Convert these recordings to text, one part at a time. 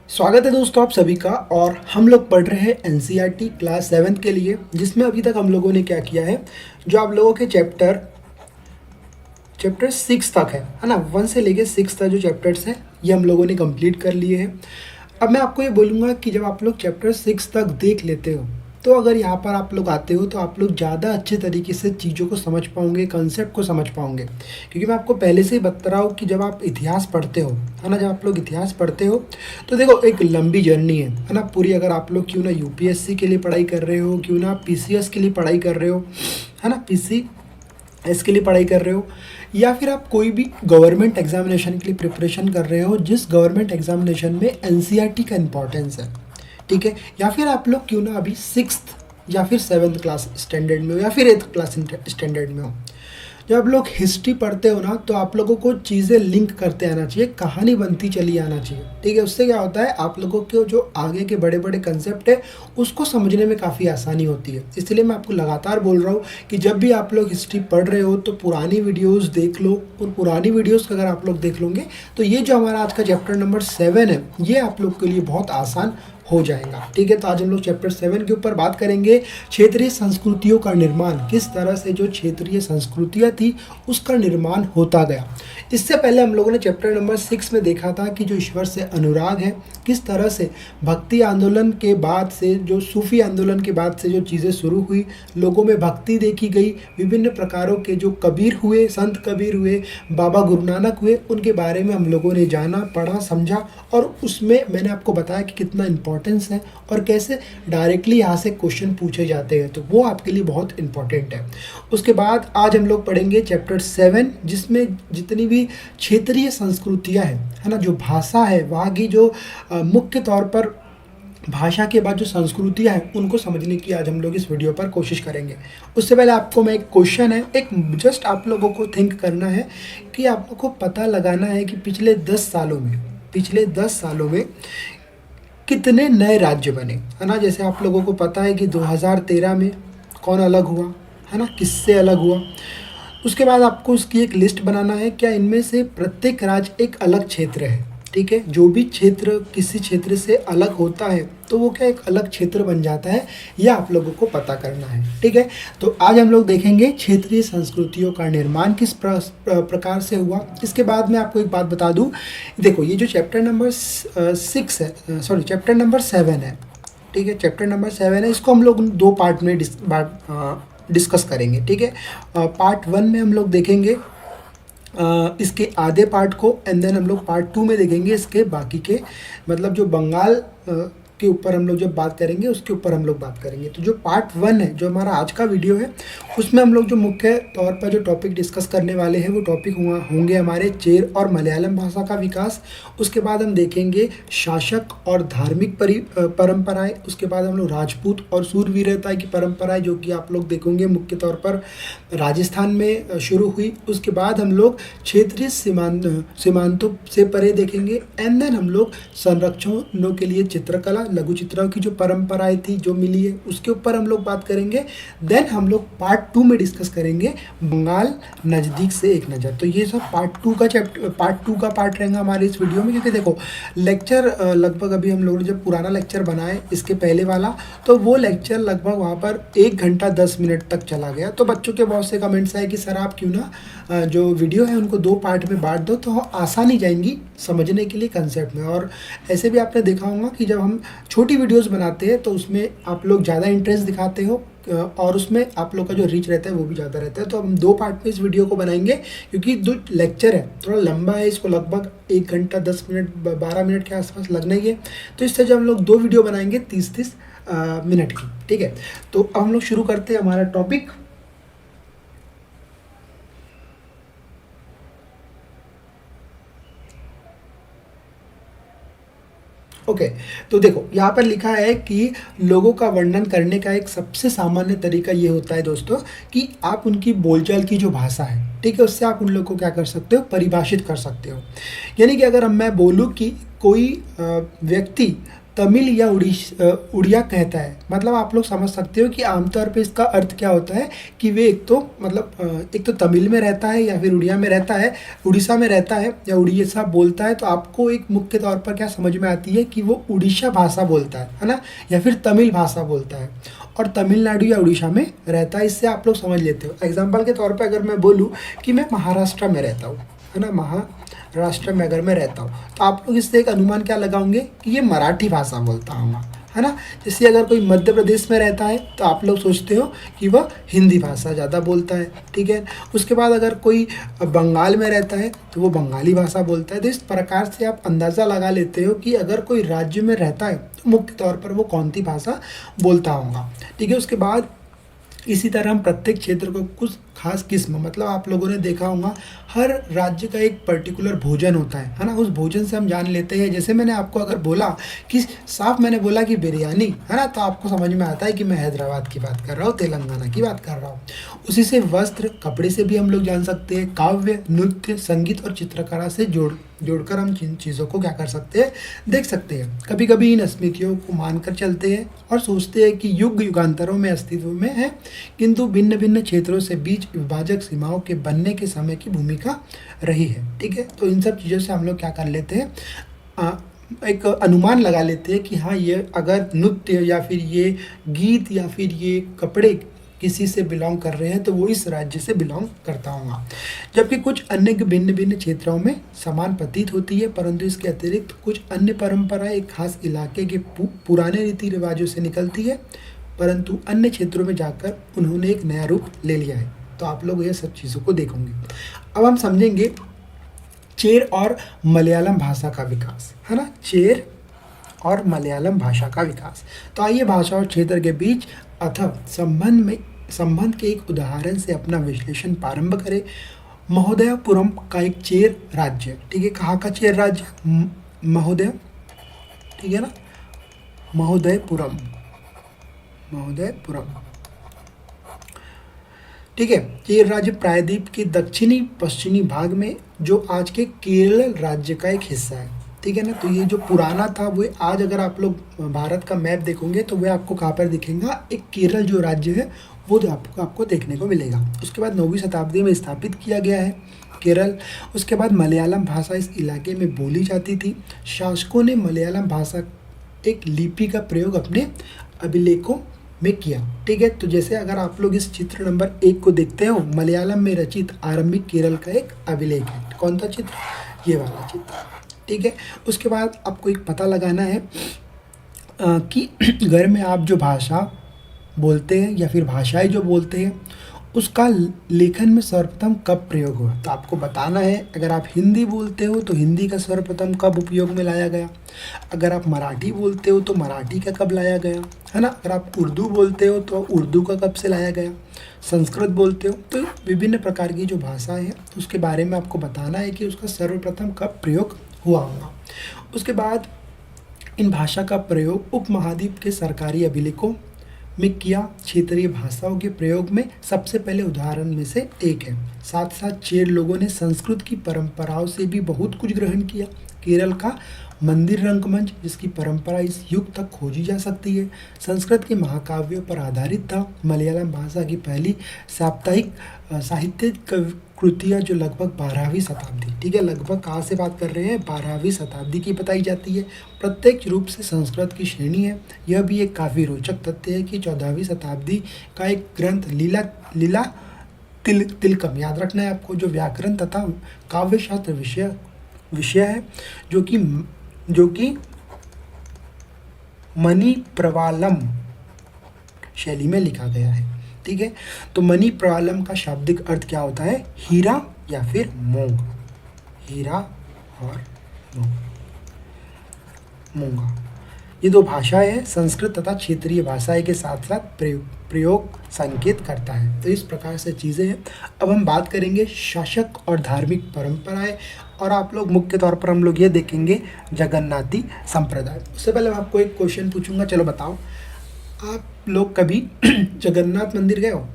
स्वागत है दोस्तों आप सभी का। और हम लोग पढ़ रहे हैं एनसीईआरटी क्लास 7 के लिए, जिसमें अभी तक हम लोगों ने क्या किया है, जो आप लोगों के चैप्टर 6 तक है ना, 1 से लेके 6 तक जो चैप्टर्स हैं ये हम लोगों ने कंप्लीट कर लिए हैं। अब मैं आपको ये बोलूँगा कि जब आप लोग चैप्टर 6 तक देख लेते हो तो अगर यहाँ पर आप लोग आते हो तो आप लोग ज़्यादा अच्छे तरीके से चीज़ों को समझ पाओगे, कंसेप्ट को समझ पाओगे। क्योंकि मैं आपको पहले से ही बता रहा हूँ कि जब आप इतिहास पढ़ते हो, है ना, जब आप लोग इतिहास पढ़ते हो तो देखो एक लंबी जर्नी है ना पूरी। अगर आप लोग क्यों ना यूपीएससी के लिए पढ़ाई कर रहे हो, क्यों ना पीसीएस के लिए पढ़ाई कर रहे हो, है ना, पीसीएस के लिए पढ़ाई कर रहे हो, या फिर आप कोई भी गवर्नमेंट एग्जामिनेशन के लिए प्रिपरेशन कर रहे हो जिस गवर्नमेंट एग्जामिनेशन में एनसीईआरटी का इम्पोर्टेंस है, ठीक है, या फिर आप लोग क्यों ना अभी 6th या फिर 7th क्लास स्टैंडर्ड में हो या फिर 8th क्लास स्टैंडर्ड में हो, जब आप लोग हिस्ट्री पढ़ते हो ना तो आप लोगों को चीज़ें लिंक करते आना चाहिए, कहानी बनती चली आना चाहिए, ठीक है। उससे क्या होता है, आप लोगों के जो आगे के बड़े बड़े कंसेप्ट है उसको समझने में काफ़ी आसानी होती है। इसलिए मैं आपको लगातार बोल रहा हूँ कि जब भी आप लोग हिस्ट्री पढ़ रहे हो तो पुरानी वीडियोस देख लो, और पुरानी वीडियोस अगर आप लोग देख लोगे तो ये जो हमारा आज का चैप्टर नंबर 7 है ये आप लोग के लिए बहुत आसान हो जाएगा, ठीक है। तो आज हम लोग चैप्टर 7 के ऊपर बात करेंगे, क्षेत्रीय संस्कृतियों का निर्माण, किस तरह से जो क्षेत्रीय संस्कृतियाँ थी उसका निर्माण होता गया। इससे पहले हम लोगों ने चैप्टर नंबर 6 में देखा था कि जो ईश्वर से अनुराग है, किस तरह से भक्ति आंदोलन के बाद से, जो सूफी आंदोलन के बाद से जो चीज़ें शुरू हुई, लोगों में भक्ति देखी गई, विभिन्न प्रकारों के जो कबीर हुए, संत कबीर हुए, बाबा गुरु नानक हुए, उनके बारे में हम लोगों ने जाना, पढ़ा, समझा, और उसमें मैंने आपको बताया कि कितना इंपॉर्टेंस है और कैसे डायरेक्टली यहाँ से क्वेश्चन पूछे जाते हैं, तो वो आपके लिए बहुत इंपॉर्टेंट है। उसके बाद आज हम लोग पढ़ेंगे चैप्टर 7, जिसमें जितनी भी क्षेत्रीय संस्कृतियाँ है ना, जो भाषा है वहाँ की जो मुख्य तौर पर भाषा के बाद जो संस्कृतियाँ हैं उनको समझने की आज हम लोग इस वीडियो पर कोशिश करेंगे। उससे पहले आपको मैं एक क्वेश्चन है, एक जस्ट आप लोगों को थिंक करना है कि आप लोगों को पता लगाना है कि पिछले 10 सालों में कितने नए राज्य बने, है ना। जैसे आप लोगों को पता है कि 2013 में कौन अलग हुआ, है ना, किससे अलग हुआ। उसके बाद आपको उसकी एक लिस्ट बनाना है, क्या इनमें से प्रत्येक राज्य एक अलग क्षेत्र है, ठीक है। जो भी क्षेत्र किसी क्षेत्र से अलग होता है तो वो क्या एक अलग क्षेत्र बन जाता है, यह आप लोगों को पता करना है, ठीक है। तो आज हम लोग देखेंगे क्षेत्रीय संस्कृतियों का निर्माण किस प्रकार से हुआ। इसके बाद मैं आपको एक बात बता दूं, देखो ये जो चैप्टर नंबर 6 है, सॉरी चैप्टर नंबर 7 है, ठीक है, चैप्टर नंबर 7 है, इसको हम लोग 2 पार्ट में डिस्कस करेंगे, ठीक है। पार्ट 1 में हम लोग देखेंगे इसके आधे पार्ट को, एंड देन हम लोग पार्ट 2 में देखेंगे इसके बाकी के, मतलब जो बंगाल के ऊपर हम लोग जब बात करेंगे उसके ऊपर हम लोग बात करेंगे। तो जो पार्ट 1 है, जो हमारा आज का वीडियो है, उसमें हम लोग जो मुख्य तौर पर जो टॉपिक डिस्कस करने वाले हैं वो टॉपिक होंगे हमारे चेर और मलयालम भाषा का विकास। उसके बाद हम देखेंगे शासक और धार्मिक परंपराएं। उसके बाद हम लोग राजपूत और सूरवीरता की परंपराएं, जो कि आप लोग देखेंगे मुख्य तौर पर राजस्थान में शुरू हुई। उसके बाद हम लोग क्षेत्रीय सीमांतों से परे देखेंगे, एंड देन हम लोग संरक्षणों के लिए चित्रकला, लघु चित्रों की जो परंपराएं थी जो मिली है उसके ऊपर हम लोग बात करेंगे। देन हम लोग पार्ट 2 में डिस्कस करेंगे बंगाल नज़दीक से एक नज़र। तो ये सब पार्ट 2 का पार्ट रहेगा हमारे इस वीडियो में। क्योंकि देखो लेक्चर लगभग अभी हम लोगों ने जब पुराना लेक्चर बनाए इसके पहले वाला, तो वो लेक्चर लगभग वहाँ पर 1 घंटा 10 मिनट तक चला गया। तो बच्चों के बहुत से कमेंट्स आए कि सर आप क्यों ना जो वीडियो है उनको 2 पार्ट में बांट दो, तो आसानी जाएंगी समझने के लिए कंसेप्ट में। और ऐसे भी आपने देखा होगा कि जब हम छोटी वीडियोस बनाते हैं तो उसमें आप लोग ज़्यादा इंटरेस्ट दिखाते हो और उसमें आप लोग का जो रीच रहता है वो भी ज़्यादा रहता है। तो हम 2 पार्ट में इस वीडियो को बनाएंगे, क्योंकि जो लेक्चर है थोड़ा लंबा है, इसको लगभग 1 घंटा 10 मिनट 12 मिनट के आसपास लगना ही है। तो इससे जब हम लोग 2 वीडियो बनाएंगे 30-30 मिनट की, ठीक है। तो अब हम लोग शुरू करते हैं हमारा टॉपिक। ओके तो देखो यहाँ पर लिखा है कि लोगों का वर्णन करने का एक सबसे सामान्य तरीका ये होता है दोस्तों कि आप उनकी बोलचाल की जो भाषा है, ठीक है, उससे आप उन लोगों को क्या कर सकते हो, परिभाषित कर सकते हो। यानी कि अगर मैं बोलूँ कि कोई व्यक्ति तमिल या उड़िया कहता है, मतलब आप लोग समझ सकते हो कि आमतौर पे इसका अर्थ क्या होता है कि वे एक तो तमिल में रहता है या फिर उड़िया में रहता है, उड़ीसा में रहता है या उड़ीसा बोलता है। तो आपको एक मुख्य तौर पर क्या समझ में आती है कि वो उड़ीसा भाषा बोलता है ना, या फिर तमिल भाषा बोलता है और तमिलनाडु या उड़ीसा में रहता है। इससे आप लोग समझ लेते हो। एग्जाम्पल के तौर पर अगर मैं बोलूँ कि मैं महाराष्ट्र में रहता हूँ, है ना, महाराष्ट्र में अगर मैं रहता हूँ, तो आप लोग इससे एक अनुमान क्या लगाओगे कि ये मराठी भाषा बोलता होगा, है ना। जैसे अगर कोई मध्य प्रदेश में रहता है तो आप लोग सोचते हो कि वह हिंदी भाषा ज़्यादा बोलता है, ठीक है। उसके बाद अगर कोई बंगाल में रहता है तो वो बंगाली भाषा बोलता है। तो इस प्रकार से आप अंदाज़ा लगा लेते हो कि अगर कोई राज्य में रहता है तो मुख्य तौर पर वो कौन सी भाषा बोलता होगा, ठीक है। उसके बाद इसी तरह हम प्रत्येक क्षेत्र को कुछ खास किस्म, मतलब आप लोगों ने देखा होगा हर राज्य का एक पर्टिकुलर भोजन होता है ना, उस भोजन से हम जान लेते हैं। जैसे मैंने आपको अगर बोला कि मैंने बोला कि बिरयानी, है ना, तो आपको समझ में आता है कि मैं हैदराबाद की बात कर रहा हूँ, तेलंगाना की बात कर रहा हूँ। उसी से वस्त्र, कपड़े से भी हम लोग जान सकते हैं। काव्य, नृत्य, संगीत और चित्रकला से जोड़कर हम जिन चीज़ों को क्या कर सकते हैं, देख सकते हैं। कभी कभी इन स्मृतियों को मानकर चलते हैं और सोचते हैं कि युग युगांतरों में अस्तित्व में है, किंतु भिन्न भिन्न क्षेत्रों से बीच विभाजक सीमाओं के बनने के समय की भूमिका रही है, ठीक है। तो इन सब चीज़ों से हम लोग क्या कर लेते हैं, एक अनुमान लगा लेते हैं कि हाँ, ये अगर नृत्य या फिर ये गीत या फिर ये कपड़े किसी से बिलोंग कर रहे हैं तो वो इस राज्य से बिलोंग करता होगा। जबकि कुछ अन्य भिन्न भिन्न क्षेत्रों में समान प्रतीत होती है, परंतु इसके अतिरिक्त कुछ अन्य परंपराएं एक खास इलाके के पुराने रीति रिवाजों से निकलती है, परंतु अन्य क्षेत्रों में जाकर उन्होंने एक नया रूप ले लिया है। तो आप लोग ये सब चीज़ों को देखोगे। अब हम समझेंगे चेर और मलयालम भाषा का विकास, है ना, चेर और मलयालम भाषा का विकास। तो आइए भाषा और क्षेत्र के बीच अथवा संबंध के एक उदाहरण से अपना विश्लेषण प्रारंभ करें। महोदयपुरम का एक चेर राज्य, ठीक है। कहाँ का चेर राज्य? महोदय, ठीक है ना, महोदयपुरम, ठीक है। चेर राज्य प्रायद्वीप के दक्षिणी पश्चिमी भाग में, जो आज के केरल राज्य का एक हिस्सा है, ठीक है ना। तो ये जो पुराना था वो आज अगर आप लोग भारत का मैप देखोगे तो वह आपको कहाँ पर दिखेगा, एक केरल जो राज्य है वो आपको देखने को मिलेगा। उसके बाद 9वीं शताब्दी में स्थापित किया गया है केरल। उसके बाद मलयालम भाषा इस इलाके में बोली जाती थी। शासकों ने मलयालम भाषा एक लिपि का प्रयोग अपने अभिलेखों में किया, ठीक है। तो जैसे अगर आप लोग इस चित्र नंबर 1 को देखते हो, मलयालम में रचित आरंभिक केरल का एक अभिलेख है। कौन सा चित्र? ये वाला चित्र, ठीक है। उसके बाद आपको एक पता लगाना है कि घर में आप जो भाषा बोलते हैं या फिर भाषाएं जो बोलते हैं उसका लेखन में सर्वप्रथम कब प्रयोग हुआ। तो आपको बताना है, अगर आप हिंदी बोलते हो तो हिंदी का सर्वप्रथम कब उपयोग में लाया गया, अगर आप मराठी बोलते हो तो मराठी का कब लाया गया, है ना, अगर आप उर्दू बोलते हो तो उर्दू का कब से लाया गया, संस्कृत बोलते हो तो विभिन्न प्रकार की जो भाषाएं हैं उसके बारे में आपको बताना है कि उसका सर्वप्रथम कब प्रयोग हुआ होगा। उसके बाद इन भाषा का प्रयोग उपमहाद्वीप के सरकारी अभिलेखों में किया। क्षेत्रीय भाषाओं के प्रयोग में सबसे पहले उदाहरण में से एक है। साथ साथ चेर लोगों ने संस्कृत की परंपराओं से भी बहुत कुछ ग्रहण किया। केरल का मंदिर रंगमंच, जिसकी परंपरा इस युग तक खोजी जा सकती है, संस्कृत के महाकाव्यों पर आधारित था। मलयालम भाषा की पहली साप्ताहिक साहित्यिक कृतियाँ जो लगभग 12वीं शताब्दी, ठीक है, लगभग कहाँ से बात कर रहे हैं, 12वीं शताब्दी की बताई जाती है। प्रत्यक्ष रूप से संस्कृत की श्रेणी है। यह भी एक काफ़ी रोचक तथ्य है कि 14वीं शताब्दी का एक ग्रंथ लीला तिलकम, याद रखना है आपको, जो व्याकरण तथा काव्यशास्त्र विषय है, जो कि मणि प्रवालम शैली में लिखा गया है, ठीक है। तो मणि प्रवालम का शाब्दिक अर्थ क्या होता है? हीरा या फिर मूंग, हीरा और मूंगा। ये दो भाषाएं हैं, संस्कृत तथा क्षेत्रीय भाषाएं के साथ साथ प्रयोग संकेत करता है। तो इस प्रकार से चीज़ें हैं। अब हम बात करेंगे शासक और धार्मिक परंपराएं, और आप लोग मुख्य तौर पर हम लोग ये देखेंगे जगन्नाथी संप्रदाय। उससे पहले मैं आपको एक क्वेश्चन पूछूंगा, चलो बताओ, आप लोग कभी जगन्नाथ मंदिर गए हो?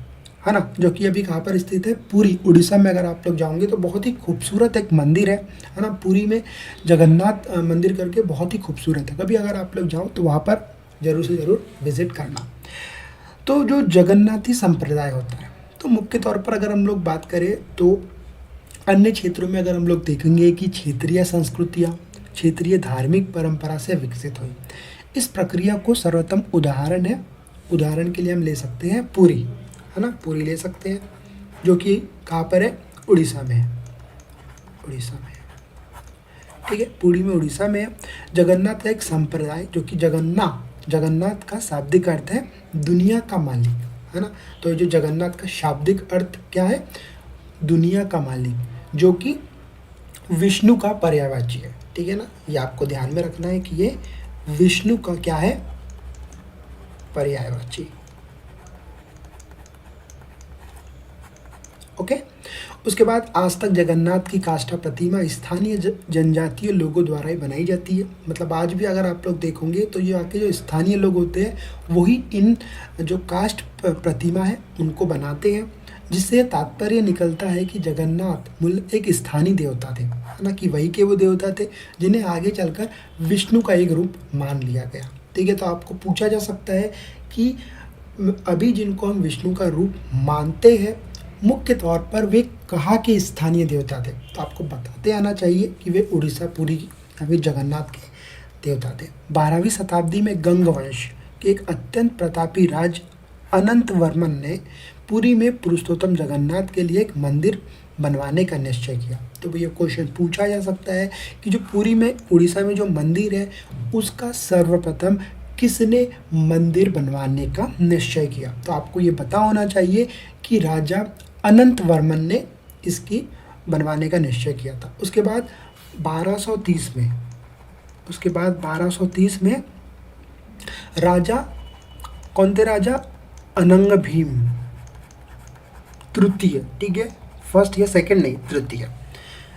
है ना, जो कि अभी कहाँ पर स्थित है, पुरी उड़ीसा में। अगर आप लोग जाओगे तो बहुत ही खूबसूरत एक मंदिर है ना, पुरी में जगन्नाथ मंदिर करके बहुत ही खूबसूरत है। कभी अगर आप लोग जाओ तो वहाँ पर ज़रूर से ज़रूर विजिट करना। तो जो जगन्नाथी संप्रदाय होता है, तो मुख्य तौर पर अगर हम लोग बात करें तो अन्य क्षेत्रों में अगर हम लोग देखेंगे कि क्षेत्रीय संस्कृतियाँ, क्षेत्रीय धार्मिक परंपरा से विकसित हुई। इस प्रक्रिया को सर्वोत्तम उदाहरण है, उदाहरण के लिए हम ले सकते हैं पुरी, है ना, पुरी ले सकते हैं, जो कि कहाँ पर है, उड़ीसा में है, उड़ीसा में है, ठीक है, पुरी में उड़ीसा में है। जगन्नाथ का एक संप्रदाय, जो कि जगन्नाथ का शाब्दिक अर्थ है दुनिया का मालिक, है ना। तो ये जो जगन्नाथ का शाब्दिक अर्थ क्या है, दुनिया का मालिक, जो कि विष्णु का पर्यायवाची है, ठीक है ना। ये आपको ध्यान में रखना है कि ये विष्णु का क्या है, पर्यायवाची। ओके। उसके बाद आज तक जगन्नाथ की काष्ठा प्रतिमा स्थानीय जनजातीय लोगों द्वारा ही बनाई जाती है। मतलब आज भी अगर आप लोग देखोगे तो ये आके जो स्थानीय लोग होते हैं वही इन जो काष्ठ प्रतिमा है उनको बनाते हैं, जिससे तात्पर्य निकलता है कि जगन्नाथ मूल एक स्थानीय देवता थे, है ना, कि वही के वो देवता थे जिन्हें आगे चलकर विष्णु का एक रूप मान लिया गया, ठीक है। तो आपको पूछा जा सकता है कि अभी जिनको हम विष्णु का रूप मानते हैं मुख्य तौर पर वे कहाँ के स्थानीय देवता थे, तो आपको बताते आना चाहिए कि वे उड़ीसा पुरी या फिर जगन्नाथ के देवता थे। 12वीं शताब्दी में गंग वंश के एक अत्यंत प्रतापी राज अनंत वर्मन ने पुरी में पुरुषोत्तम जगन्नाथ के लिए एक मंदिर बनवाने का निश्चय किया। तो ये क्वेश्चन पूछा जा सकता है कि जो पुरी में उड़ीसा में जो मंदिर है उसका सर्वप्रथम किसने मंदिर बनवाने का निश्चय किया, तो आपको ये पता होना चाहिए कि राजा अनंत वर्मन ने इसकी बनवाने का निश्चय किया था। उसके बाद 1230 में राजा कौन थे, राजा अनंग भीम तृतीय, ठीक है, फर्स्ट या सेकंड नहीं, तृतीय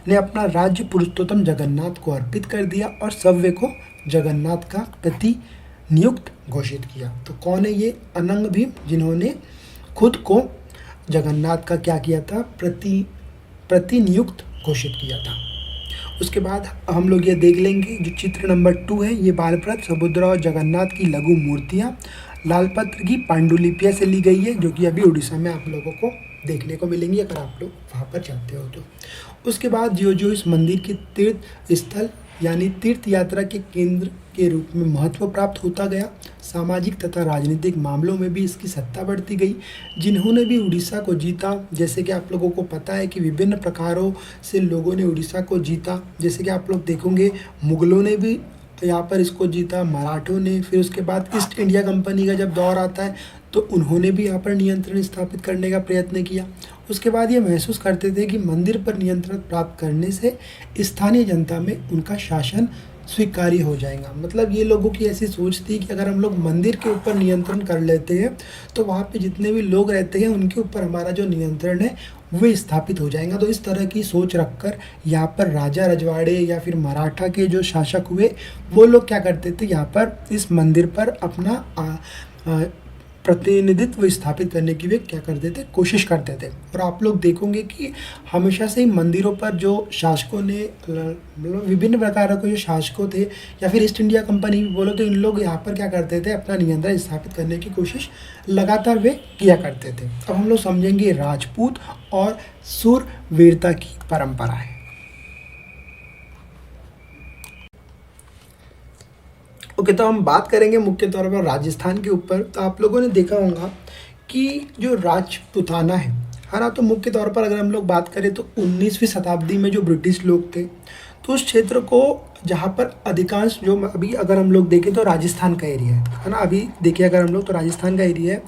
ने अपना राज्य पुरुषोत्तम जगन्नाथ को अर्पित कर दिया और सव्य को जगन्नाथ का प्रतिनियुक्त घोषित किया। तो कौन है ये अनंग भीम, जिन्होंने खुद को जगन्नाथ का क्या किया था, प्रतिनियुक्त घोषित किया था। उसके बाद हम लोग ये देख लेंगे जो चित्र नंबर 2 है, ये बालप्रथ सुभद्रा और जगन्नाथ की लघु मूर्तियाँ लालपत्र की पांडुलिपिया से ली गई है, जो कि अभी उड़ीसा में आप लोगों को देखने को मिलेंगी अगर आप लोग वहाँ पर जाते हो तो। उसके बाद जो इस मंदिर के तीर्थ स्थल यानी तीर्थ यात्रा के केंद्र के रूप में महत्व प्राप्त होता गया, सामाजिक तथा राजनीतिक मामलों में भी इसकी सत्ता बढ़ती गई। जिन्होंने भी उड़ीसा को जीता, जैसे कि आप लोगों को पता है कि विभिन्न प्रकारों से लोगों ने उड़ीसा को जीता, जैसे कि आप लोग देखोगे मुगलों ने भी यहाँ पर इसको जीता, मराठों ने, फिर उसके बाद ईस्ट इंडिया कंपनी का जब दौर आता है तो उन्होंने भी यहाँ पर नियंत्रण स्थापित करने का प्रयत्न किया। उसके बाद ये महसूस करते थे कि मंदिर पर नियंत्रण प्राप्त करने से स्थानीय जनता में उनका शासन स्वीकार्य हो जाएगा। मतलब ये लोगों की ऐसी सोच थी कि अगर हम लोग मंदिर के ऊपर नियंत्रण कर लेते हैं तो वहाँ पे जितने भी लोग रहते हैं उनके ऊपर हमारा जो नियंत्रण है वो स्थापित हो जाएगा। तो इस तरह की सोच रखकर यहाँ पर राजा रजवाड़े या फिर मराठा के जो शासक हुए वो लोग क्या करते थे, यहाँ पर इस मंदिर पर अपना प्रतिनिधित्व स्थापित करने की वे क्या करते थे, कोशिश करते थे। और आप लोग देखोगे कि हमेशा से ही मंदिरों पर जो शासकों ने मतलब विभिन्न प्रकार के जो शासकों थे या फिर ईस्ट इंडिया कंपनी भी बोलो तो इन लोग यहाँ पर क्या करते थे, अपना नियंत्रण स्थापित करने की कोशिश लगातार वे किया करते थे। अब हम लोग समझेंगे राजपूत और शूरवीरता की परंपरा है। ओके, तो हम बात करेंगे मुख्य तौर पर राजस्थान के ऊपर। तो आप लोगों ने देखा होगा कि जो राजपूताना है ना, तो मुख्य तौर पर अगर हम लोग बात करें तो 19वीं शताब्दी में जो ब्रिटिश लोग थे तो उस क्षेत्र को जहाँ पर अधिकांश जो अभी अगर हम लोग देखें तो राजस्थान का एरिया है ना, अभी देखिए अगर हम लोग तो राजस्थान का एरिया है,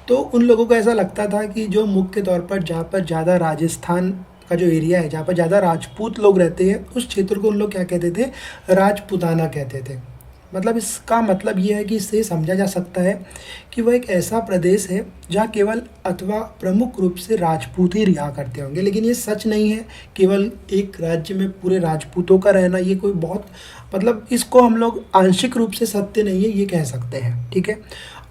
तो उन लोगों को ऐसा लगता था कि जो मुख्य तौर पर जहाँ पर ज़्यादा राजस्थान का जो एरिया है जहाँ पर ज़्यादा राजपूत लोग रहते हैं उस क्षेत्र को उन लोग क्या कहते थे, राजपूताना कहते थे। मतलब इसका मतलब ये है कि इससे समझा जा सकता है कि वह एक ऐसा प्रदेश है जहाँ केवल अथवा प्रमुख रूप से राजपूत ही रिहा करते होंगे। लेकिन ये सच नहीं है, केवल एक राज्य में पूरे राजपूतों का रहना ये कोई बहुत मतलब इसको हम लोग आंशिक रूप से सत्य नहीं है ये कह सकते हैं। ठीक है,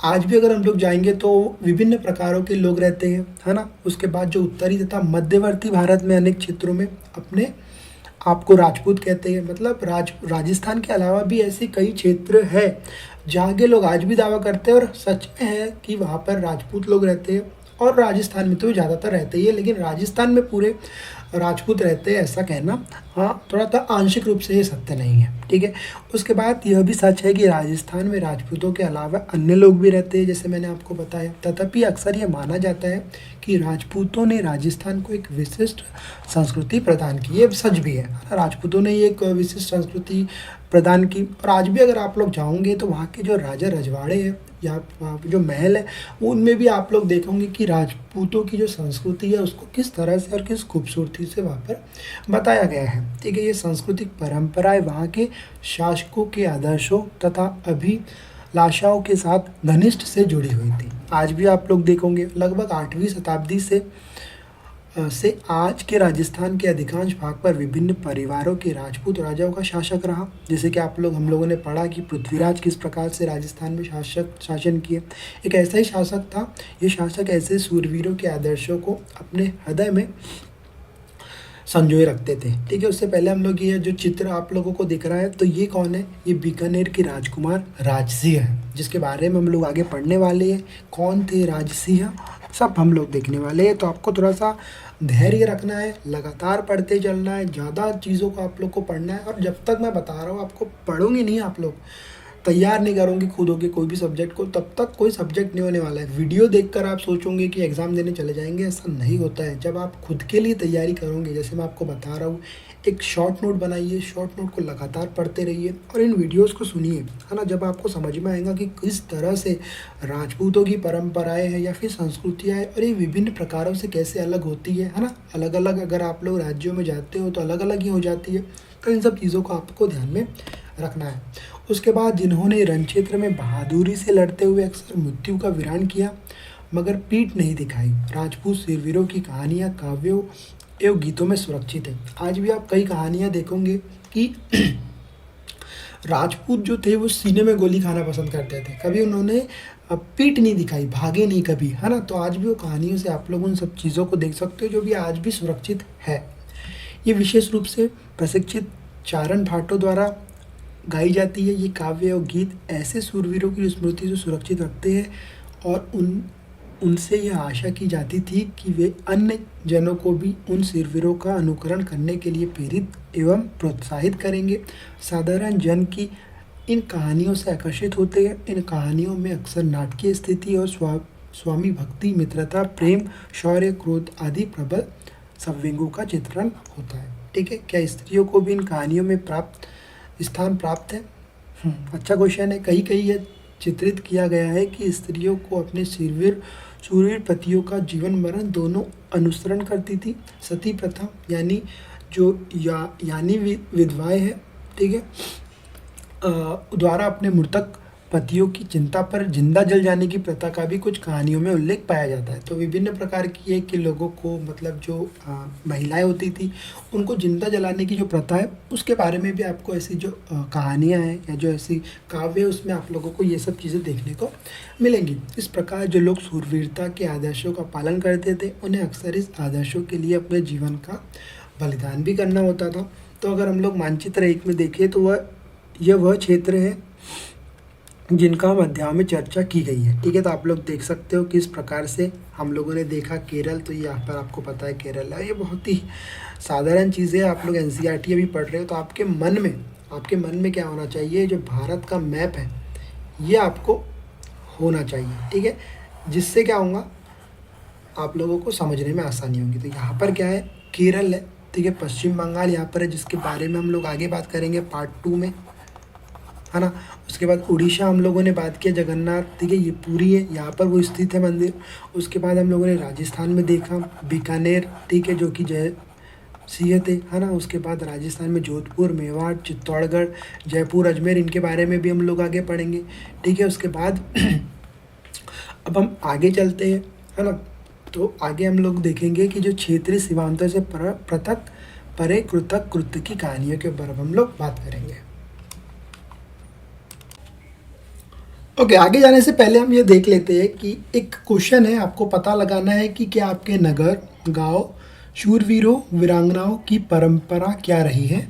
आज भी अगर हम लोग जाएंगे तो विभिन्न प्रकारों के लोग रहते हैं, है ना। उसके बाद जो उत्तरी तथा मध्यवर्ती भारत में अनेक क्षेत्रों में अपने आपको राजपूत कहते हैं। मतलब राजस्थान के अलावा भी ऐसे कई क्षेत्र है जहाँ के लोग आज भी दावा करते हैं, और सच में है कि वहाँ पर राजपूत लोग रहते हैं। और राजस्थान में तो ज़्यादातर रहते ही है, लेकिन राजस्थान में पूरे राजपूत रहते हैं ऐसा कहना, हाँ, थोड़ा सा आंशिक रूप से ये सत्य नहीं है, ठीक है। उसके बाद यह भी सच है कि राजस्थान में राजपूतों के अलावा अन्य लोग भी रहते हैं, जैसे मैंने आपको बताया। तथापि अक्सर यह माना जाता है कि राजपूतों ने राजस्थान को एक विशिष्ट संस्कृति प्रदान की। ये सच भी है, राजपूतों ने ये एक विशिष्ट संस्कृति प्रदान की। और आज भी अगर आप लोग जाओगे तो वहाँ के जो राजा रजवाड़े हैं या वहाँ पे जो महल है, उनमें भी आप लोग देखोगे कि राजपूतों की जो संस्कृति है उसको किस तरह से और किस खूबसूरती से वहाँ पर बताया गया है, ठीक है। ये सांस्कृतिक परंपराएं वहाँ के शासकों के आदर्शों तथा अभिलाषाओं के साथ घनिष्ठ से जुड़ी हुई थी। आज भी आप लोग देखोगे लगभग 8वीं शताब्दी से आज के राजस्थान के अधिकांश भाग पर विभिन्न परिवारों के राजपूत राजाओं का शासक रहा। जैसे कि हम लोगों ने पढ़ा कि पृथ्वीराज किस प्रकार से राजस्थान में शासन किए। एक ऐसा ही शासक था। ये शासक ऐसे सूरवीरों के आदर्शों को अपने हृदय में संजोए रखते थे, ठीक है। उससे पहले हम लोग ये जो चित्र आप लोगों को दिख रहा है, तो ये कौन है? ये बीकानेर के राजकुमार राजसिंह है, जिसके बारे में हम लोग आगे पढ़ने वाले हैं। कौन थे राजसिंह, सब हम लोग देखने वाले हैं। तो आपको थोड़ा सा धैर्य रखना है, लगातार पढ़ते चलना है, ज़्यादा चीज़ों को आप लोग को पढ़ना है। और जब तक मैं बता रहा हूँ आपको पढ़ोगे नहीं, आप लोग तैयार नहीं करोगे खुद होके कोई भी सब्जेक्ट को, तब तक कोई सब्जेक्ट नहीं होने वाला है। वीडियो देखकर आप सोचोगे कि एग्ज़ाम देने चले जाएंगे, ऐसा नहीं होता है। जब आप खुद के लिए तैयारी करोगे, जैसे मैं आपको बता रहा हूँ, एक शॉर्ट नोट बनाइए, शॉर्ट नोट को लगातार पढ़ते रहिए और इन वीडियोज़ को सुनिए, है ना। जब आपको समझ में आएगा कि किस तरह से राजपूतों की परंपराएं हैं या फिर संस्कृतियाँ हैं और ये विभिन्न प्रकारों से कैसे अलग होती है ना। अलग अलग अगर आप लोग राज्यों में जाते हो तो अलग अलग ही हो जाती है। तो इन सब चीज़ों को आपको ध्यान में रखना है। उसके बाद जिन्होंने रण क्षेत्र में बहादुरी से लड़ते हुए अक्सर मृत्यु का विरान किया मगर पीठ नहीं दिखाई, राजपूत शूरवीरों की कहानियाँ काव्यों एवं गीतों में सुरक्षित है। आज भी आप कई कहानियाँ देखोगे कि राजपूत जो थे वो सीने में गोली खाना पसंद करते थे, कभी उन्होंने पीठ नहीं दिखाई, भागे नहीं कभी, है ना। तो आज भी वो कहानियों से आप लोग उन सब चीज़ों को देख सकते हो जो भी आज भी सुरक्षित है। ये विशेष रूप से प्रशिक्षित चारण भाटों द्वारा गाई जाती है। ये काव्य और गीत ऐसे सूरवीरों की स्मृति से सुरक्षित रखते हैं और उनसे यह आशा की जाती थी कि वे अन्य जनों को भी उन शूरवीरों का अनुकरण करने के लिए प्रेरित एवं प्रोत्साहित करेंगे। साधारण जन की इन कहानियों से आकर्षित होते हैं। इन कहानियों में अक्सर नाटकीय स्थिति और स्वामी भक्ति, मित्रता, प्रेम, शौर्य, क्रोध आदि प्रबल संवेगों का चित्रण होता है, ठीक है। क्या स्त्रियों को भी इन कहानियों में स्थान प्राप्त है? अच्छा क्वेश्चन है। कहीं यह चित्रित किया गया है कि स्त्रियों को अपने शूरवीर पतियों का जीवन मरण दोनों अनुसरण करती थी। सती प्रथा यानी विधवाएं हैं, ठीक है, द्वारा अपने मृतक पतियों की चिंता पर जिंदा जल जाने की प्रथा का भी कुछ कहानियों में उल्लेख पाया जाता है। तो विभिन्न प्रकार की है कि लोगों को, मतलब जो महिलाएं होती थी उनको जिंदा जलाने की जो प्रथा है उसके बारे में भी आपको ऐसी जो कहानियां हैं या जो ऐसी काव्य है उसमें आप लोगों को ये सब चीज़ें देखने को मिलेंगी। इस प्रकार जो लोग शूरवीरता के आदर्शों का पालन करते थे उन्हें अक्सर इस आदर्शों के लिए अपने जीवन का बलिदान भी करना होता था। तो अगर हम लोग मानचित्र 1 में देखें तो वह क्षेत्र है जिनका हम अध्याय में चर्चा की गई है, ठीक है। तो आप लोग देख सकते हो किस प्रकार से हम लोगों ने देखा केरल, तो ये यहाँ पर आपको पता है केरल है। ये बहुत ही साधारण चीज़ें, आप लोग एनसीईआरटी अभी पढ़ रहे हो तो आपके मन में क्या होना चाहिए, जो भारत का मैप है ये आपको होना चाहिए, ठीक है। जिससे क्या होगा, आप लोगों को समझने में आसानी होगी। तो यहाँ पर क्या है, केरल है, ठीक है। पश्चिम बंगाल यहाँ पर है, जिसके बारे में हम लोग आगे बात करेंगे पार्ट 2 में, है ना। उसके बाद उड़ीसा हम लोगों ने बात किया, जगन्नाथ, ठीक है, ये पूरी है, यहाँ पर वो स्थित है मंदिर। उसके बाद हम लोगों ने राजस्थान में देखा बीकानेर, ठीक है, जो कि जय सिंह थे, है ना। उसके बाद राजस्थान में जोधपुर, मेवाड़, चित्तौड़गढ़, जयपुर, अजमेर, इनके बारे में भी हम लोग आगे पढ़ेंगे, ठीक है। उसके बाद अब हम आगे चलते हैं, है ना। तो आगे हम लोग देखेंगे कि जो क्षेत्रीय सीमांतों से पृथक परे कृतक कृत्य की कहानियों के बारे में हम लोग बात करेंगे। ओके, आगे जाने से पहले हम ये देख लेते हैं कि एक क्वेश्चन है, आपको पता लगाना है कि क्या आपके नगर, गांव, शूरवीरों, वीरांगनाओं की परंपरा क्या रही है।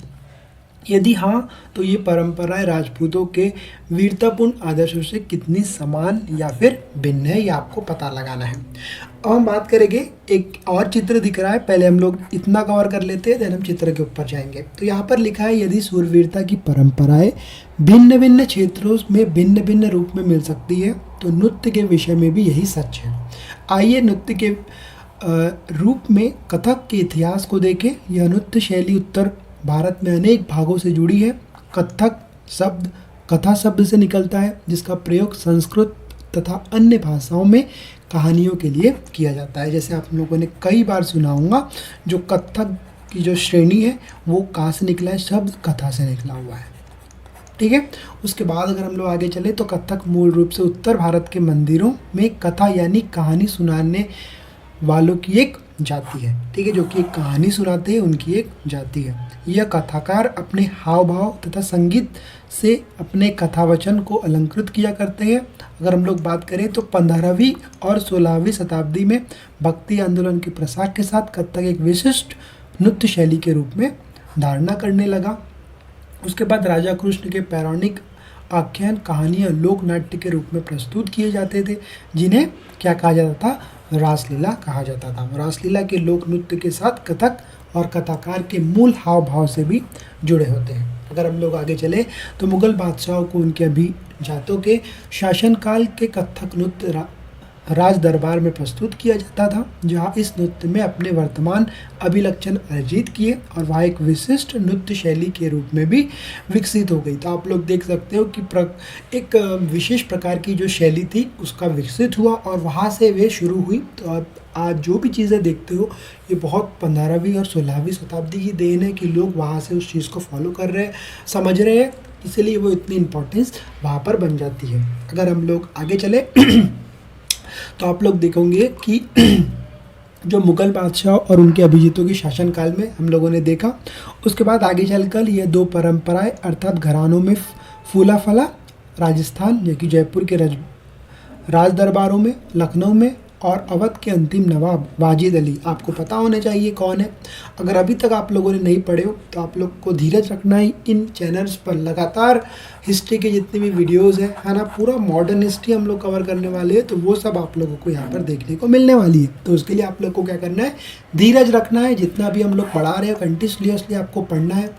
यदि हाँ, तो ये परंपराएं राजपूतों के वीरतापूर्ण आदर्शों से कितनी समान या फिर भिन्न है, ये आपको पता लगाना है। अब हम बात करेंगे, एक और चित्र दिख रहा है, पहले हम लोग इतना कवर कर लेते हैं, देन हम चित्र के ऊपर जाएंगे। तो यहाँ पर लिखा है, यदि शूरवीरता की परंपराएं भिन्न भिन्न क्षेत्रों में भिन्न भिन्न रूप में मिल सकती है, तो नृत्य के विषय में भी यही सच है। आइए नृत्य के रूप में कथक के इतिहास को देखें। यह नृत्य शैली उत्तर भारत में अनेक भागों से जुड़ी है। कथक शब्द कथा शब्द से निकलता है, जिसका प्रयोग संस्कृत तथा अन्य भाषाओं में कहानियों के लिए किया जाता है। जैसे आप लोगों ने कई बार सुना होगा, जो कथक की जो श्रेणी है वो कहाँ से निकला है, शब्द कथा से निकला हुआ है। ठीक है, उसके बाद अगर हम लोग आगे चले तो कथक मूल रूप से उत्तर भारत के मंदिरों में कथा यानी कहानी सुनाने वालों की एक जाति है। ठीक है, जो कि एक कहानी सुनाते हैं, उनकी एक जाति है। यह कथाकार अपने हाव भाव तथा संगीत से अपने कथावचन को अलंकृत किया करते हैं। अगर हम लोग बात करें तो 15वीं और 16वीं शताब्दी में भक्ति आंदोलन के प्रसार के साथ कथक एक विशिष्ट नृत्य शैली के रूप में धारणा करने लगा। उसके बाद राजा कृष्ण के पौराणिक आख्यान, कहानियाँ लोक नाट्य के रूप में प्रस्तुत किए जाते थे, जिन्हें क्या कहा जाता था, रासलीला कहा जाता था। रासलीला के लोक नृत्य के साथ कथक और कथाकार के मूल हाव भाव से भी जुड़े होते हैं। अगर हम लोग आगे चले तो मुगल बादशाहों को उनके अभिजातों के शासनकाल के कथक नृत्य राज दरबार में प्रस्तुत किया जाता था, जहां इस नृत्य में अपने वर्तमान अभिलक्षण अर्जित किए और वह एक विशिष्ट नृत्य शैली के रूप में भी विकसित हो गई। तो आप लोग देख सकते हो कि एक विशेष प्रकार की जो शैली थी उसका विकसित हुआ और वहां से वे शुरू हुई। तो आज जो भी चीज़ें देखते हो ये बहुत 15वीं और 16वीं शताब्दी की देन है कि लोग वहाँ से उस चीज़ को फॉलो कर रहे हैं, समझ रहे हैं, इसीलिए वो इतनी इम्पोर्टेंस वहाँ पर बन जाती है। अगर हम लोग आगे चले तो आप लोग देखोगे कि जो मुगल बादशाह और उनके अभिजीतों के शासनकाल में हम लोगों ने देखा, उसके बाद आगे चलकर ये दो परंपराएं अर्थात घरानों में फूला फला, राजस्थान जो कि जयपुर के राज दरबारों में, लखनऊ में, और अवध के अंतिम नवाब वाजिद अली, आपको पता होना चाहिए कौन है। अगर अभी तक आप लोगों ने नहीं पढ़े हो तो आप लोग को धीरज रखना है। इन चैनल्स पर लगातार हिस्ट्री के जितनी भी वीडियोस है ना, पूरा मॉडर्न हिस्ट्री हम लोग कवर करने वाले हैं, तो वो सब आप लोगों को यहाँ पर देखने को मिलने वाली है। तो उसके लिए आप लोग को क्या करना है, धीरज रखना है। जितना भी हम लोग पढ़ा रहे हैं कंटिन्यूसली आपको पढ़ना है।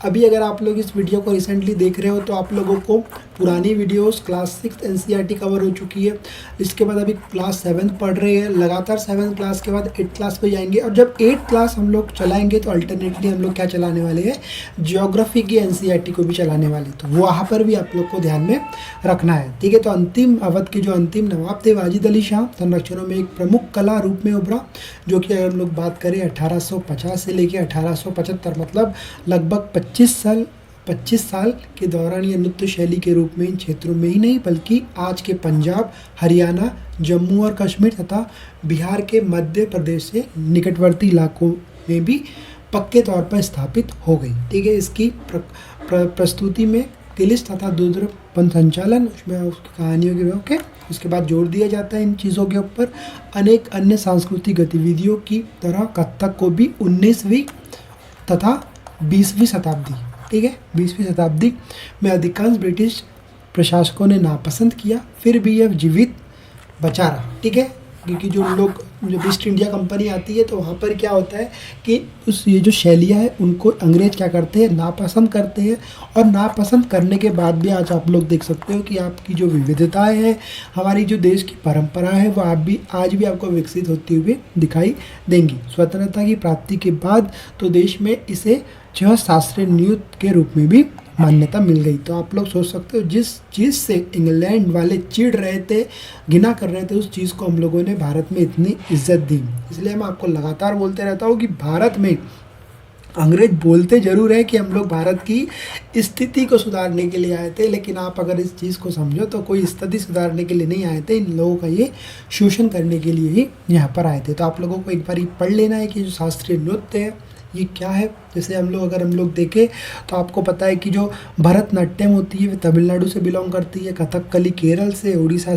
अभी अगर आप लोग इस वीडियो को रिसेंटली देख रहे हो तो आप लोगों को पुरानी वीडियोस क्लास 6 एनसीईआरटी कवर हो चुकी है। इसके बाद अभी क्लास 7 पढ़ रहे हैं, लगातार 7th क्लास के बाद 8th क्लास पे जाएंगे, और जब 8th क्लास हम लोग चलाएंगे तो अल्टरनेटली हम लोग क्या चलाने वाले हैं, ज्योग्राफी की एनसीईआरटी को भी चलाने वाले। तो वहाँ पर भी आप लोग को ध्यान में रखना है। ठीक है, तो अंतिम अवध के जो अंतिम नवाब थे वाजिद अली शाह, संरक्षणों में एक प्रमुख कला रूप में उभरा, जो कि अगर हम लोग बात करें 1850 से लेकर 1875, मतलब लगभग 25 साल के दौरान ये नृत्य शैली के रूप में इन क्षेत्रों में ही नहीं बल्कि आज के पंजाब, हरियाणा, जम्मू और कश्मीर तथा बिहार के मध्य प्रदेश से निकटवर्ती इलाकों में भी पक्के तौर पर स्थापित हो गई। ठीक है, इसकी प्रस्तुति में तिलिस तथा दूरदर्शन संचालन, उसमें उसकी कहानियों के ओके, उसके बाद जोड़ दिया जाता है इन चीज़ों के ऊपर। अनेक अन्य सांस्कृतिक गतिविधियों की तरह कथक को भी 19वीं तथा 20वीं शताब्दी, ठीक है, 20वीं शताब्दी में अधिकांश ब्रिटिश प्रशासकों ने नापसंद किया, फिर भी यह जीवित बचा रहा। ठीक है, क्योंकि जब ईस्ट इंडिया कंपनी आती है तो वहाँ पर क्या होता है कि ये जो शैलियाँ है उनको अंग्रेज क्या करते हैं, नापसंद करते हैं। और नापसंद करने के बाद भी आज आप लोग देख सकते हो कि आपकी जो विविधताएं हैं, हमारी जो देश की परंपरा है, वो आज भी आपको विकसित होती हुई दिखाई देंगी। स्वतंत्रता की प्राप्ति के बाद तो देश में इसे 6 शास्त्रीय नृत्य के रूप में भी मान्यता मिल गई। तो आप लोग सोच सकते हो जिस चीज़ से इंग्लैंड वाले चिढ़ रहे थे, घिना कर रहे थे, उस चीज़ को हम लोगों ने भारत में इतनी इज्जत दी। इसलिए मैं आपको लगातार बोलते रहता हूँ कि भारत में अंग्रेज बोलते ज़रूर है कि हम लोग भारत की स्थिति को सुधारने के लिए आए थे, लेकिन आप अगर इस चीज़ को समझो तो कोई स्थिति सुधारने के लिए नहीं आए थे, इन लोगों का ये शोषण करने के लिए ही यहाँ पर आए थे। तो आप लोगों को एक बार पढ़ लेना है कि जो शास्त्रीय नृत्य है ये क्या है? जैसे अगर हम लोग देखें तो आपको पता है कि जो भरतनाट्यम होती है वो तमिलनाडु से बिलोंग करती है, कथकली केरल से, उड़ीसा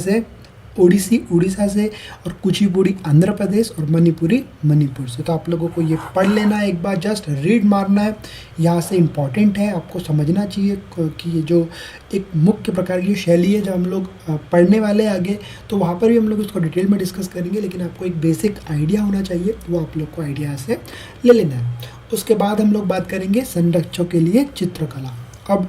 से, और कुचिपुड़ी आंध्र प्रदेश, और मणिपुरी मणिपुर से। तो आप लोगों को ये पढ़ लेना है, एक बार जस्ट रीड मारना है, यहाँ से इम्पॉर्टेंट है, आपको समझना चाहिए कि ये जो एक मुख्य प्रकार की शैली है, जब हम लोग पढ़ने वाले हैं आगे तो वहाँ पर भी हम लोग इसको डिटेल में डिस्कस करेंगे, लेकिन आपको एक बेसिक आइडिया होना चाहिए, वो आप लोग को आइडिया से ले लेना है। उसके बाद हम लोग बात करेंगे संरक्षकों के लिए चित्रकला। अब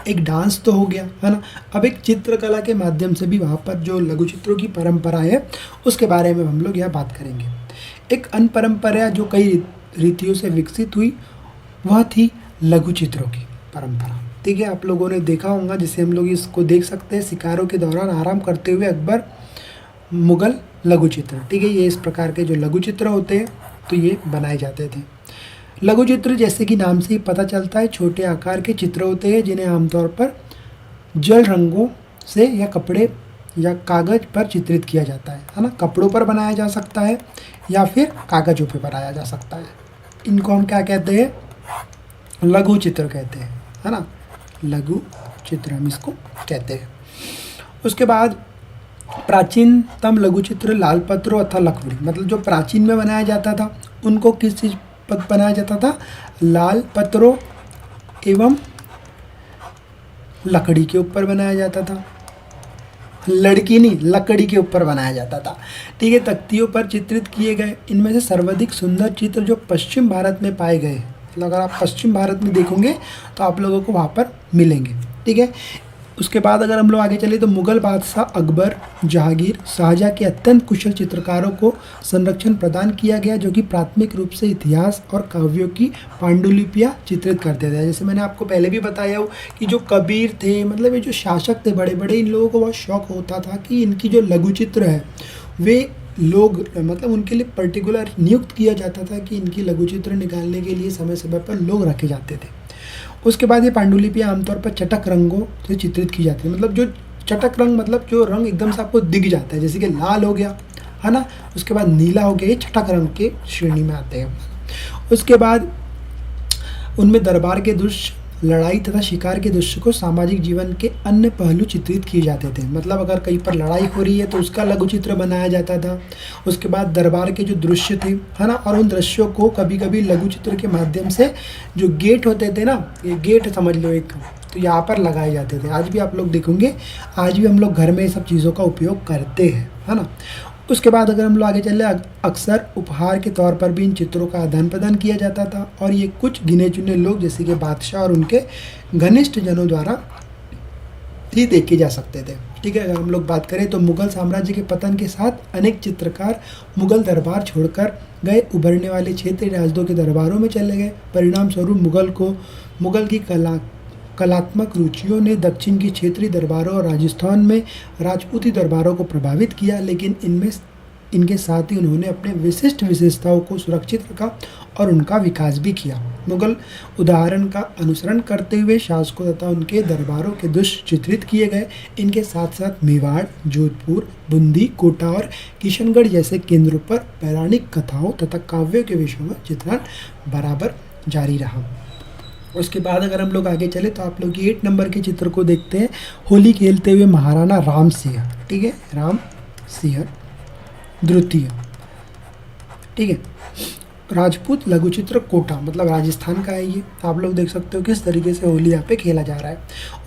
एक डांस तो हो गया है ना, अब एक चित्रकला के माध्यम से भी वहाँ पर जो लघु चित्रों की परंपरा है उसके बारे में हम लोग यहाँ बात करेंगे। एक अन्य परंपरा जो कई रीतियों से विकसित हुई वह थी लघु चित्रों की परंपरा। ठीक है, आप लोगों ने देखा होगा, जिसे हम लोग इसको देख सकते हैं, शिकारों के दौरान आराम करते हुए अकबर मुगल लघु चित्र। ठीक है, ये इस प्रकार के जो लघु चित्र होते हैं तो ये बनाए जाते थे। लघु चित्र जैसे कि नाम से ही पता चलता है, छोटे आकार के चित्र होते हैं जिन्हें आमतौर पर जल रंगों से या कपड़े या कागज पर चित्रित किया जाता है ना। कपड़ों पर बनाया जा सकता है या फिर कागजों पर बनाया जा सकता है। इनको हम क्या कहते हैं? लघु चित्र कहते हैं, है ना। लघु चित्र हम इसको कहते हैं। उसके बाद प्राचीनतम लघु चित्र लाल पत्रों अथवा लकड़ी, मतलब जो प्राचीन में बनाया जाता था उनको किस चीज़ पर बनाया जाता था? लाल पत्रों एवं लकड़ी के ऊपर बनाया जाता था। लड़की नहीं, लकड़ी के ऊपर बनाया जाता था। ठीक है, तख्तियों पर चित्रित किए गए इनमें से सर्वाधिक सुंदर चित्र जो पश्चिम भारत में पाए गए, मतलब अगर आप पश्चिम भारत में देखोगे तो आप लोगों को वहाँ पर मिलेंगे। ठीक है, उसके बाद अगर हम लोग आगे चले तो मुगल बादशाह अकबर, जहांगीर, शाहजहाँ के अत्यंत कुशल चित्रकारों को संरक्षण प्रदान किया गया, जो कि प्राथमिक रूप से इतिहास और काव्यों की पांडुलिपियाँ चित्रित करते थे। जैसे मैंने आपको पहले भी बताया हो कि जो कबीर थे, मतलब ये जो शासक थे बड़े बड़े, इन लोगों को बहुत शौक होता था कि इनकी जो लघु चित्र है वे लोग, मतलब उनके लिए पर्टिकुलर नियुक्त किया जाता था कि इनकी लघु चित्र निकालने के लिए समय समय पर लोग रखे जाते थे। उसके बाद ये पांडुलिपियाँ आमतौर पर चटक रंगों से चित्रित की जाती है, मतलब जो चटक रंग, मतलब जो रंग एकदम से आपको दिख जाता है, जैसे कि लाल हो गया, है ना, उसके बाद नीला हो गया, ये चटक रंग के श्रेणी में आते हैं। उसके बाद उनमें दरबार के दृश्य, लड़ाई तथा शिकार के दृश्य को सामाजिक जीवन के अन्य पहलू चित्रित किए जाते थे, मतलब अगर कहीं पर लड़ाई हो रही है तो उसका लघु चित्र बनाया जाता था। उसके बाद दरबार के जो दृश्य थे, है ना, और उन दृश्यों को कभी कभी लघु चित्र के माध्यम से जो गेट होते थे ना, ये गेट समझ लो एक, तो यहाँ पर लगाए जाते थे। आज भी आप लोग देखोगे, आज भी हम लोग घर में ये सब चीज़ों का उपयोग करते हैं, है ना। उसके बाद अगर हम लोग आगे चले, अक्सर उपहार के तौर पर भी इन चित्रों का आदान प्रदान किया जाता था, और ये कुछ गिने चुने लोग जैसे कि बादशाह और उनके घनिष्ठ जनों द्वारा ही देखे जा सकते थे। ठीक है, अगर हम लोग बात करें तो मुगल साम्राज्य के पतन के साथ अनेक चित्रकार मुगल दरबार छोड़कर गए, उभरने वाले क्षेत्रीय राजदों के दरबारों में चले गए। परिणाम स्वरूप मुगल की कलात्मक रुचियों ने दक्षिण की क्षेत्रीय दरबारों और राजस्थान में राजपूती दरबारों को प्रभावित किया, लेकिन इनके साथ ही उन्होंने अपने विशिष्ट विशेषताओं को सुरक्षित रखा और उनका विकास भी किया। मुगल उदाहरण का अनुसरण करते हुए शासकों तथा उनके दरबारों के दृश्य चित्रित किए गए। इनके साथ साथ मेवाड़, जोधपुर, बूंदी, कोटा और किशनगढ़ जैसे केंद्रों पर पौराणिक कथाओं तथा काव्यों के विषयों में चित्रण बराबर जारी रहा। उसके बाद अगर हम लोग आगे चले तो आप लोग 8 नंबर के चित्र को देखते हैं, होली खेलते हुए महाराणा राम सिंह। ठीक है, राम सिंह द्वितीय। ठीक है, राजपूत लघु चित्र कोटा, मतलब राजस्थान का है ये। आप लोग देख सकते हो किस तरीके से होली यहाँ पे खेला जा रहा है।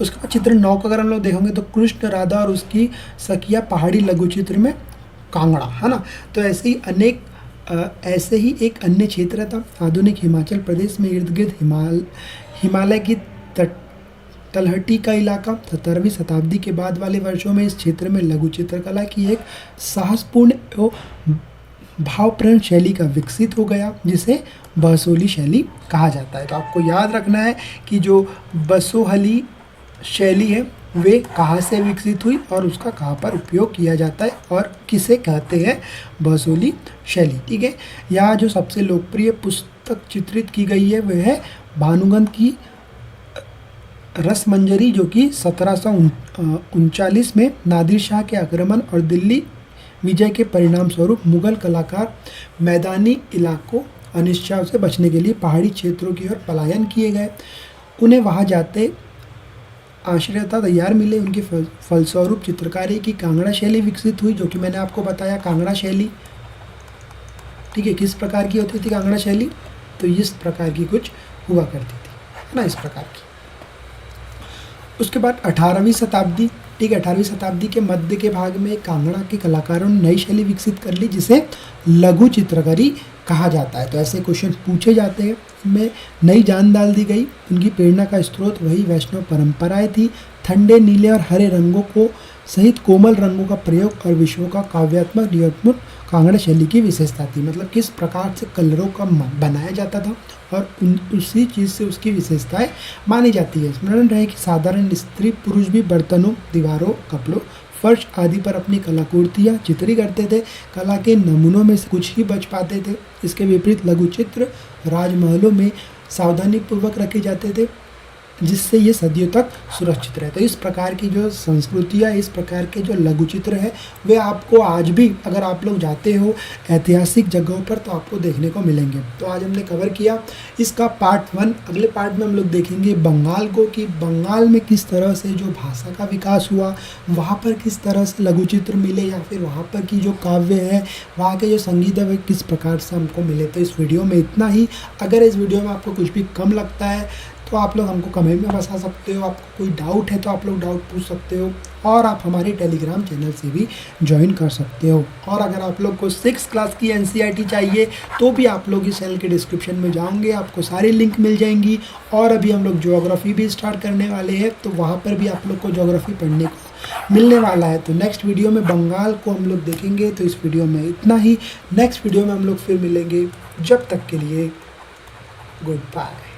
उसके बाद चित्र 9 का अगर हम लोग देखेंगे तो कृष्ण राधा और उसकी सखिया पहाड़ी लघु चित्र में कांगड़ा, है ना। तो ऐसे ही एक अन्य क्षेत्र था आधुनिक हिमाचल प्रदेश में इर्द गिर्द हिमालय की तलहटी का इलाका। 17वीं शताब्दी के बाद वाले वर्षों में इस क्षेत्र में लघु चित्रकला की एक साहसपूर्ण एवं भावपूर्ण शैली का विकसित हो गया, जिसे बसोहली शैली कहा जाता है। तो आपको याद रखना है कि जो बसोहली शैली है वे कहाँ से विकसित हुई और उसका कहाँ पर उपयोग किया जाता है और किसे कहते हैं बसोहली शैली। ठीक है, यहाँ जो सबसे लोकप्रिय पुस्तक चित्रित की गई है वह है भानुगंध की रसमंजरी, जो कि 1739 में नादिर शाह के आक्रमण और दिल्ली विजय के परिणाम स्वरूप मुगल कलाकार मैदानी इलाकों अनिश्चय से बचने के लिए पहाड़ी क्षेत्रों की ओर पलायन किए गए। उन्हें वहां जाते आश्रयता तैयार मिले। उनके फलस्वरूप चित्रकारी की कांगड़ा शैली विकसित हुई, जो कि मैंने आपको बताया कांगड़ा शैली, ठीक है। किस प्रकार की होती थी कांगड़ा शैली? तो इस प्रकार की कुछ हुआ करती थी, है ना, इस प्रकार की। उसके बाद 18वीं शताब्दी, ठीक है, 18वीं शताब्दी के मध्य के भाग में कांगड़ा के कलाकारों ने नई शैली विकसित कर ली, जिसे लघु चित्रकारी कहा जाता है। तो ऐसे क्वेश्चन पूछे जाते हैं, इनमें नई जान डाल दी गई। उनकी प्रेरणा का स्रोत वही वैष्णव परंपराएं थी। ठंडे नीले और हरे रंगों को सहित कोमल रंगों का प्रयोग और विश्व का काव्यात्मक नियत्मक कांगड़ा शैली की विशेषता थी। मतलब किस प्रकार से कलरों का बनाया जाता था और उसी चीज़ से उसकी विशेषताएं मानी जाती है। स्मरण रहे कि साधारण स्त्री पुरुष भी बर्तनों, दीवारों, कपड़ों, फर्श आदि पर अपनी कलाकृतियाँ चित्रित करते थे। कला के नमूनों में से कुछ ही बच पाते थे। इसके विपरीत लघु चित्र राजमहलों में सावधानीपूर्वक रखे जाते थे, जिससे ये सदियों तक सुरक्षित रहे। तो इस प्रकार की जो संस्कृतियाँ, इस प्रकार के जो लघु चित्र है, वे आपको आज भी अगर आप लोग जाते हो ऐतिहासिक जगहों पर तो आपको देखने को मिलेंगे। तो आज हमने कवर किया इसका पार्ट 1। अगले पार्ट में हम लोग देखेंगे बंगाल को, कि बंगाल में किस तरह से जो भाषा का विकास हुआ, वहाँ पर किस तरह से लघु चित्र मिले, या फिर वहाँ पर की जो काव्य है, वहाँ के जो संगीत है, वे किस प्रकार से हमको मिले। तो इस वीडियो में इतना ही। अगर इस वीडियो में आपको कुछ भी कम लगता है तो आप लोग हमको कमेंट में बता सकते हो। आपको कोई डाउट है तो आप लोग डाउट पूछ सकते हो, और आप हमारे टेलीग्राम चैनल से भी ज्वाइन कर सकते हो। और अगर आप लोग को 6th क्लास की NCERT चाहिए तो भी आप लोग इस चैनल के डिस्क्रिप्शन में जाओगे, आपको सारी लिंक मिल जाएंगी। और अभी हम लोग ज्योग्राफी भी स्टार्ट करने वाले हैं, तो वहाँ पर भी आप लोग को ज्योग्राफी पढ़ने को मिलने वाला है। तो नेक्स्ट वीडियो में बंगाल को हम लोग देखेंगे। तो इस वीडियो में इतना ही। नेक्स्ट वीडियो में हम लोग फिर मिलेंगे। जब तक के लिए गुड बाय।